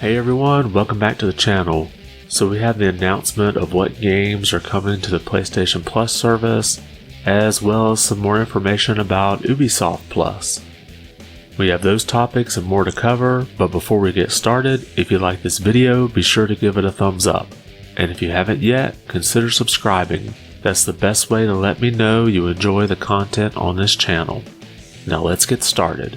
Hey everyone, welcome back to the channel. So we have the announcement of what games are coming to the PlayStation Plus service, as well as some more information about Ubisoft Plus. We have those topics and more to cover, but before we get started, if you like this video, be sure to give it a thumbs up. And if you haven't yet, consider subscribing. That's the best way to let me know you enjoy the content on this channel. Now let's get started.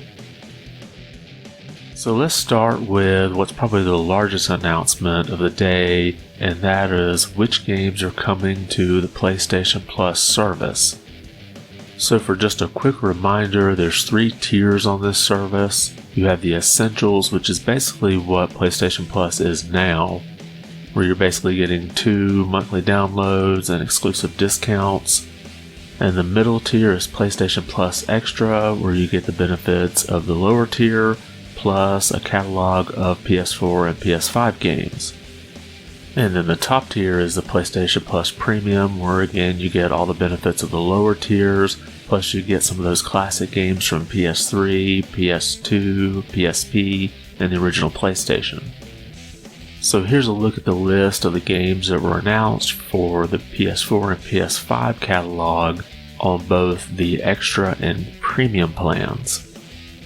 So let's start with what's probably the largest announcement of the day, and that is which games are coming to the PlayStation Plus service. So for just a quick reminder, there's 3 tiers on this service. You have the Essentials, which is basically what PlayStation Plus is now, where you're basically getting 2 monthly downloads and exclusive discounts. And the middle tier is PlayStation Plus Extra, where you get the benefits of the lower tier, plus a catalog of PS4 and PS5 games. And then the top tier is the PlayStation Plus Premium, where again you get all the benefits of the lower tiers, plus you get some of those classic games from PS3, PS2, PSP, and the original PlayStation. So here's a look at the list of the games that were announced for the PS4 and PS5 catalog on both the Extra and Premium plans.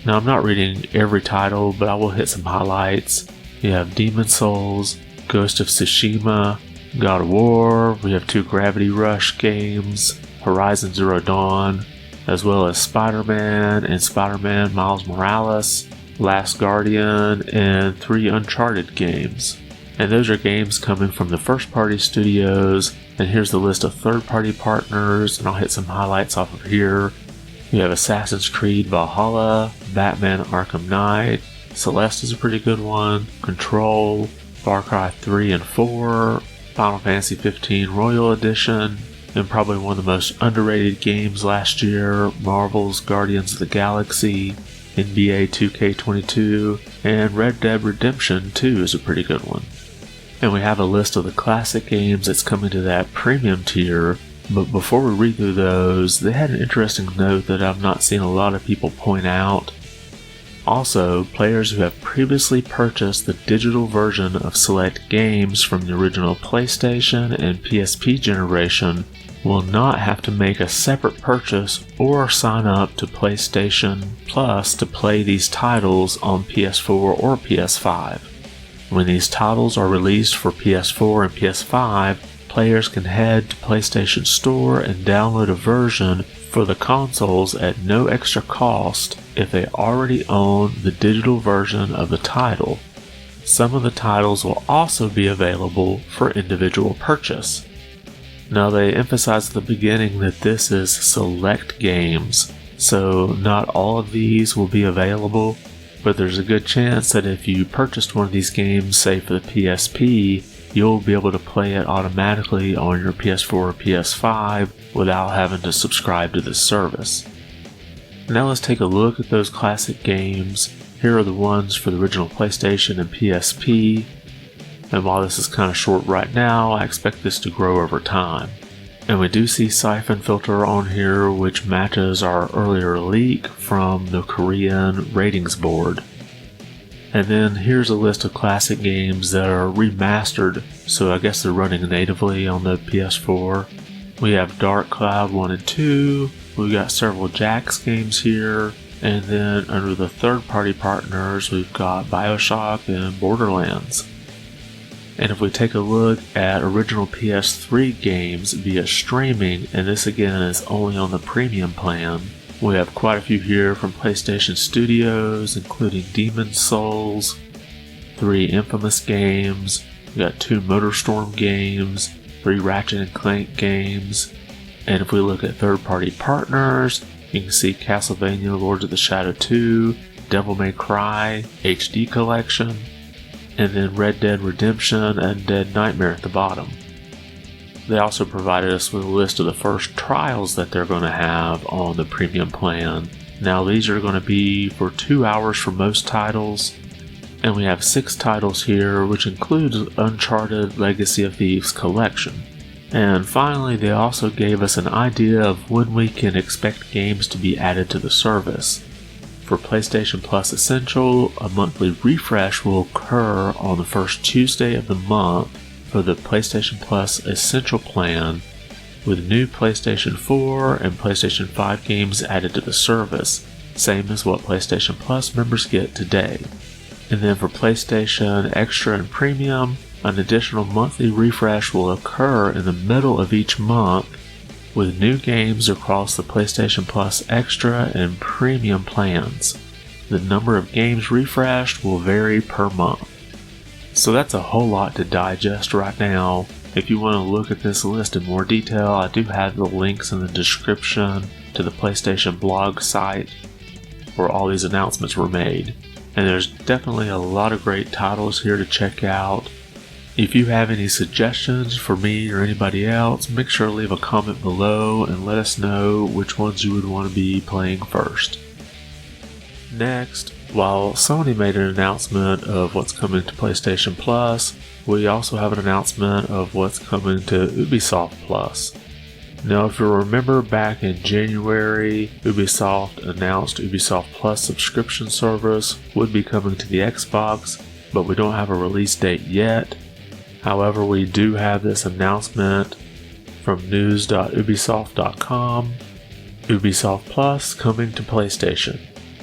Now, I'm not reading every title, but I will hit some highlights. You have Demon's Souls, Ghost of Tsushima, God of War, we have 2 Gravity Rush games, Horizon Zero Dawn, as well as Spider-Man and Spider-Man Miles Morales, Last Guardian, and 3 Uncharted games. And those are games coming from the first-party studios, and here's the list of third-party partners, and I'll hit some highlights off of here. You have Assassin's Creed Valhalla, Batman Arkham Knight, Celeste is a pretty good one, Control, Far Cry 3 and 4, Final Fantasy 15 Royal Edition, and probably one of the most underrated games last year, Marvel's Guardians of the Galaxy, NBA 2K22, and Red Dead Redemption 2 is a pretty good one. And we have a list of the classic games that's coming to that premium tier. But before we read through those, they had an interesting note that I've not seen a lot of people point out. Also, players who have previously purchased the digital version of select games from the original PlayStation and PSP generation will not have to make a separate purchase or sign up to PlayStation Plus to play these titles on PS4 or PS5. When these titles are released for PS4 and PS5, players can head to PlayStation Store and download a version for the consoles at no extra cost if they already own the digital version of the title. Some of the titles will also be available for individual purchase. Now they emphasize at the beginning that this is select games, so not all of these will be available, but there's a good chance that if you purchased one of these games, say for the PSP, you'll be able to play it automatically on your PS4 or PS5 without having to subscribe to this service. Now let's take a look at those classic games. Here are the ones for the original PlayStation and PSP. And while this is kind of short right now, I expect this to grow over time. And we do see Siphon Filter on here, which matches our earlier leak from the Korean ratings board. And then here's a list of classic games that are remastered, so I guess they're running natively on the PS4. We have Dark Cloud 1 and 2, we've got several Jax games here, and then under the third-party partners we've got Bioshock and Borderlands. And if we take a look at original PS3 games via streaming, and this again is only on the premium plan, we have quite a few here from PlayStation Studios, including Demon's Souls, 3 Infamous games, we got 2 MotorStorm games, 3 Ratchet & Clank games, and if we look at third-party partners, you can see Castlevania Lords of the Shadow 2, Devil May Cry, HD Collection, and then Red Dead Redemption and Dead Nightmare at the bottom. They also provided us with a list of the first trials that they're going to have on the premium plan. Now these are going to be for 2 hours for most titles, and we have 6 titles here, which includes Uncharted Legacy of Thieves Collection. And finally, they also gave us an idea of when we can expect games to be added to the service. For PlayStation Plus Essential, a monthly refresh will occur on the first Tuesday of the month for the PlayStation Plus Essential plan, with new PlayStation 4 and PlayStation 5 games added to the service, same as what PlayStation Plus members get today. And then for PlayStation Extra and Premium, an additional monthly refresh will occur in the middle of each month, with new games across the PlayStation Plus Extra and Premium plans. The number of games refreshed will vary per month. So that's a whole lot to digest right now. If you want to look at this list in more detail, I do have the links in the description to the PlayStation blog site where all these announcements were made. And there's definitely a lot of great titles here to check out. If you have any suggestions for me or anybody else, make sure to leave a comment below and let us know which ones you would want to be playing first. Next, while Sony made an announcement of what's coming to PlayStation Plus, we also have an announcement of what's coming to Ubisoft Plus. Now, if you remember back in January, Ubisoft announced Ubisoft Plus subscription service would be coming to the Xbox, but we don't have a release date yet. However, we do have this announcement from news.ubisoft.com. Ubisoft Plus coming to PlayStation.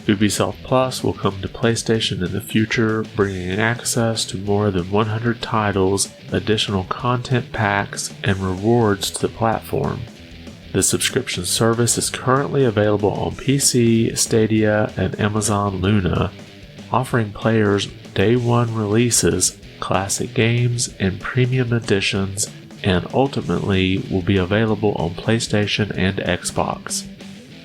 Ubisoft Plus will come to PlayStation in the future, bringing access to more than 100 titles, additional content packs, and rewards to the platform. The subscription service is currently available on PC, Stadia, and Amazon Luna, offering players day one releases, classic games, and premium editions, and ultimately will be available on PlayStation and Xbox.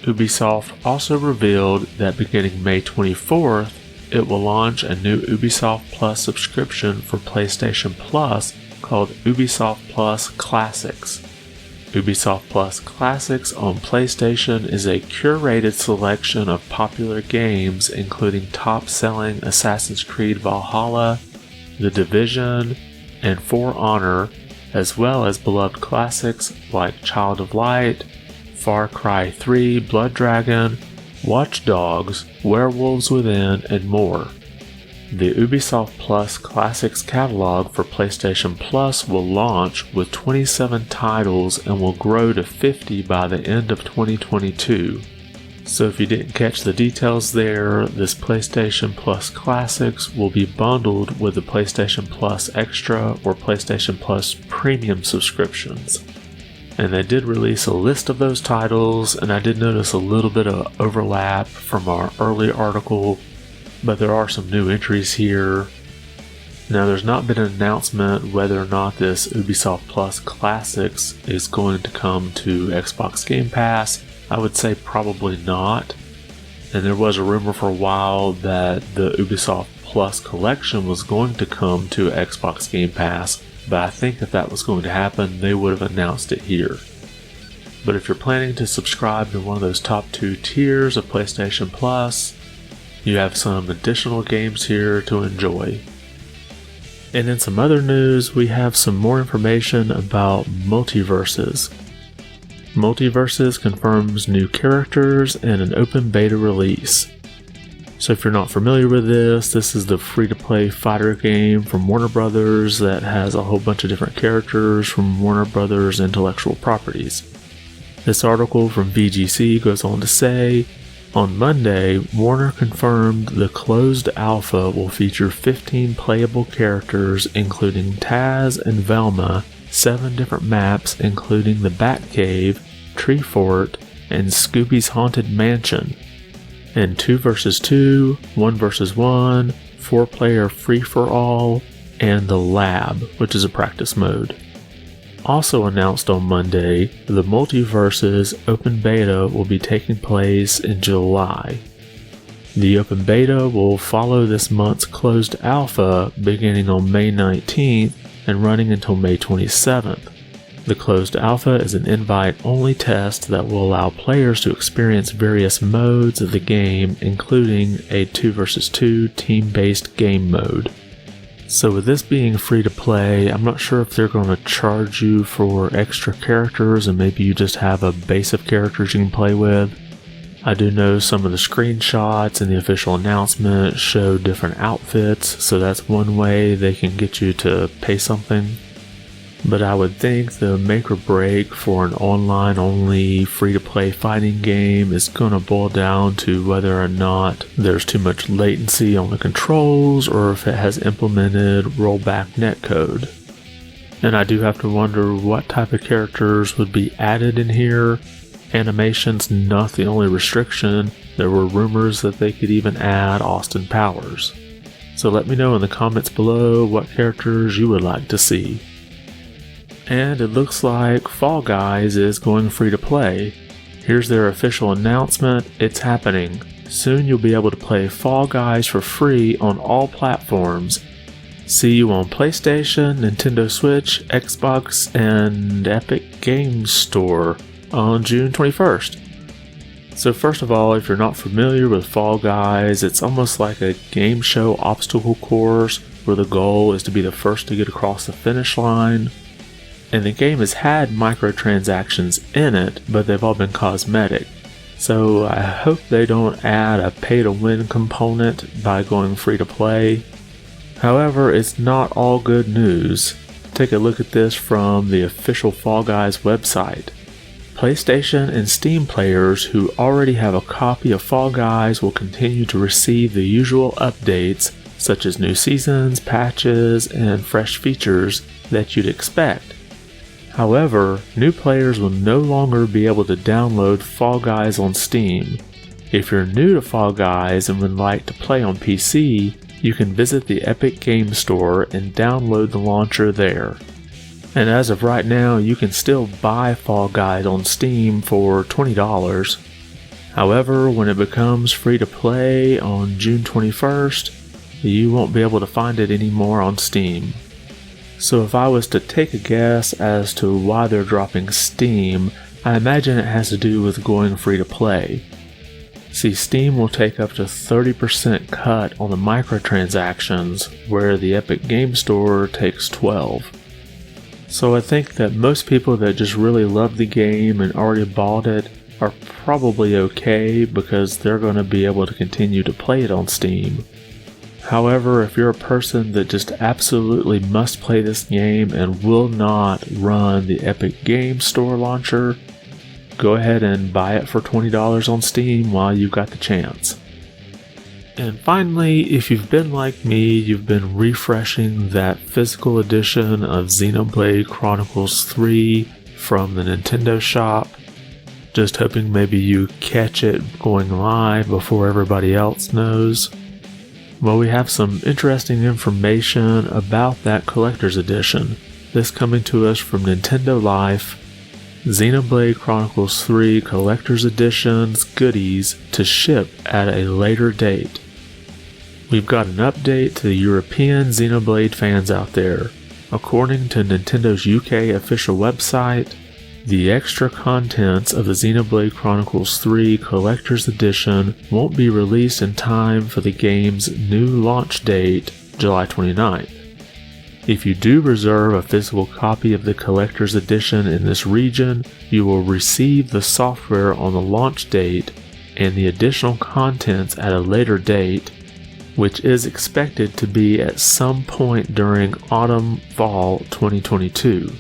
Ubisoft also revealed that beginning May 24th, it will launch a new Ubisoft Plus subscription for PlayStation Plus called Ubisoft Plus Classics. Ubisoft Plus Classics on PlayStation is a curated selection of popular games including top-selling Assassin's Creed Valhalla, The Division, and For Honor, as well as beloved classics like Child of Light, Far Cry 3, Blood Dragon, Watch Dogs, Werewolves Within, and more. The Ubisoft Plus Classics catalog for PlayStation Plus will launch with 27 titles and will grow to 50 by the end of 2022. So if you didn't catch the details there, this PlayStation Plus Classics will be bundled with the PlayStation Plus Extra or PlayStation Plus Premium subscriptions. And they did release a list of those titles, and I did notice a little bit of overlap from our early article, but there are some new entries here. Now, there's not been an announcement whether or not this Ubisoft Plus Classics is going to come to Xbox Game Pass. I would say probably not. And there was a rumor for a while that the Ubisoft Plus collection was going to come to Xbox Game Pass, but I think if that was going to happen, they would have announced it here. But if you're planning to subscribe to one of those top two tiers of PlayStation Plus, you have some additional games here to enjoy. And in some other news, we have some more information about MultiVersus. MultiVersus confirms new characters and an open beta release. So if you're not familiar with this is the free-to-play fighter game from Warner Brothers that has a whole bunch of different characters from Warner Brothers intellectual properties. This article from VGC goes on to say, on Monday, Warner confirmed the closed alpha will feature 15 playable characters including Taz and Velma, 7 different maps including the Batcave, Tree Fort, and Scooby's Haunted Mansion, and 2 vs 2, 1 vs 1, 4-player free-for-all, and the Lab, which is a practice mode. Also announced on Monday, the MultiVersus open beta will be taking place in July. The open beta will follow this month's closed alpha beginning on May 19th and running until May 27th. The closed alpha is an invite-only test that will allow players to experience various modes of the game, including a 2 vs 2 team-based game mode. So with this being free to play, I'm not sure if they're going to charge you for extra characters and maybe you just have a base of characters you can play with. I do know some of the screenshots and the official announcement show different outfits, so that's one way they can get you to pay something. But I would think the make or break for an online-only free-to-play fighting game is going to boil down to whether or not there's too much latency on the controls or if it has implemented rollback netcode. And I do have to wonder what type of characters would be added in here. Animation's not the only restriction. There were rumors that they could even add Austin Powers. So let me know in the comments below what characters you would like to see. And it looks like Fall Guys is going free to play. Here's their official announcement. It's happening. Soon you'll be able to play Fall Guys for free on all platforms. See you on PlayStation, Nintendo Switch, Xbox, and Epic Games Store on June 21st. So first of all, if you're not familiar with Fall Guys, it's almost like a game show obstacle course where the goal is to be the first to get across the finish line. And the game has had microtransactions in it, but they've all been cosmetic. So I hope they don't add a pay-to-win component by going free to play. However, it's not all good news. Take a look at this from the official Fall Guys website. PlayStation and Steam players who already have a copy of Fall Guys will continue to receive the usual updates, such as new seasons, patches, and fresh features that you'd expect. However, new players will no longer be able to download Fall Guys on Steam. If you're new to Fall Guys and would like to play on PC, you can visit the Epic Games Store and download the launcher there. And as of right now, you can still buy Fall Guys on Steam for $20. However, when it becomes free to play on June 21st, you won't be able to find it anymore on Steam. So if I was to take a guess as to why they're dropping Steam, I imagine it has to do with going free to play. See, Steam will take up to 30% cut on the microtransactions, where the Epic Game Store takes 12%. So I think that most people that just really love the game and already bought it are probably okay because they're going to be able to continue to play it on Steam. However, if you're a person that just absolutely must play this game and will not run the Epic Games Store launcher, go ahead and buy it for $20 on Steam while you've got the chance. And finally, if you've been like me, you've been refreshing that physical edition of Xenoblade Chronicles 3 from the Nintendo shop, just hoping maybe you catch it going live before everybody else knows. Well, we have some interesting information about that collector's edition. This coming to us from Nintendo Life. Xenoblade Chronicles 3 Collector's Edition's goodies to ship at a later date. We've got an update to the European Xenoblade fans out there. According to Nintendo's UK official website, the extra contents of the Xenoblade Chronicles 3 Collector's Edition won't be released in time for the game's new launch date, July 29th. If you do reserve a physical copy of the Collector's Edition in this region, you will receive the software on the launch date and the additional contents at a later date, which is expected to be at some point during autumn-fall 2022.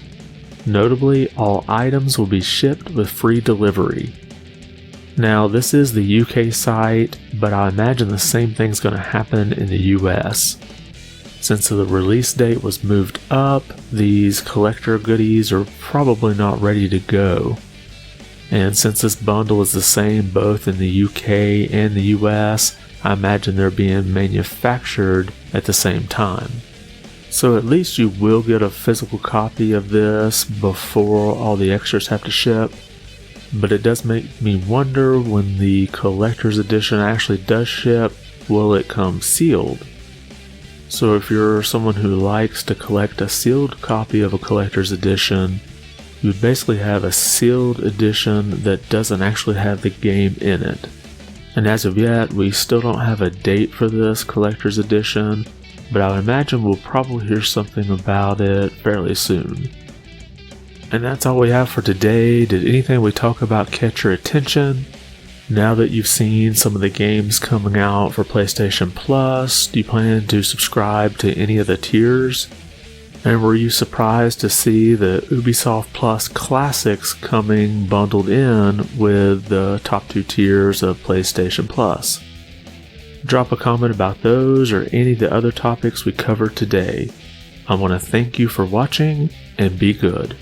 Notably, all items will be shipped with free delivery. Now, this is the UK site, but I imagine the same thing's going to happen in the US. Since the release date was moved up, these collector goodies are probably not ready to go. And since this bundle is the same both in the UK and the US, I imagine they're being manufactured at the same time. So at least you will get a physical copy of this before all the extras have to ship. But it does make me wonder, when the collector's edition actually does ship, will it come sealed? So if you're someone who likes to collect a sealed copy of a collector's edition, you would basically have a sealed edition that doesn't actually have the game in it. And as of yet, we still don't have a date for this collector's edition, but I would imagine we'll probably hear something about it fairly soon. And that's all we have for today. Did anything we talk about catch your attention? Now that you've seen some of the games coming out for PlayStation Plus, do you plan to subscribe to any of the tiers? And were you surprised to see the Ubisoft Plus Classics coming bundled in with the top 2 tiers of PlayStation Plus? Drop a comment about those or any of the other topics we covered today. I want to thank you for watching and be good.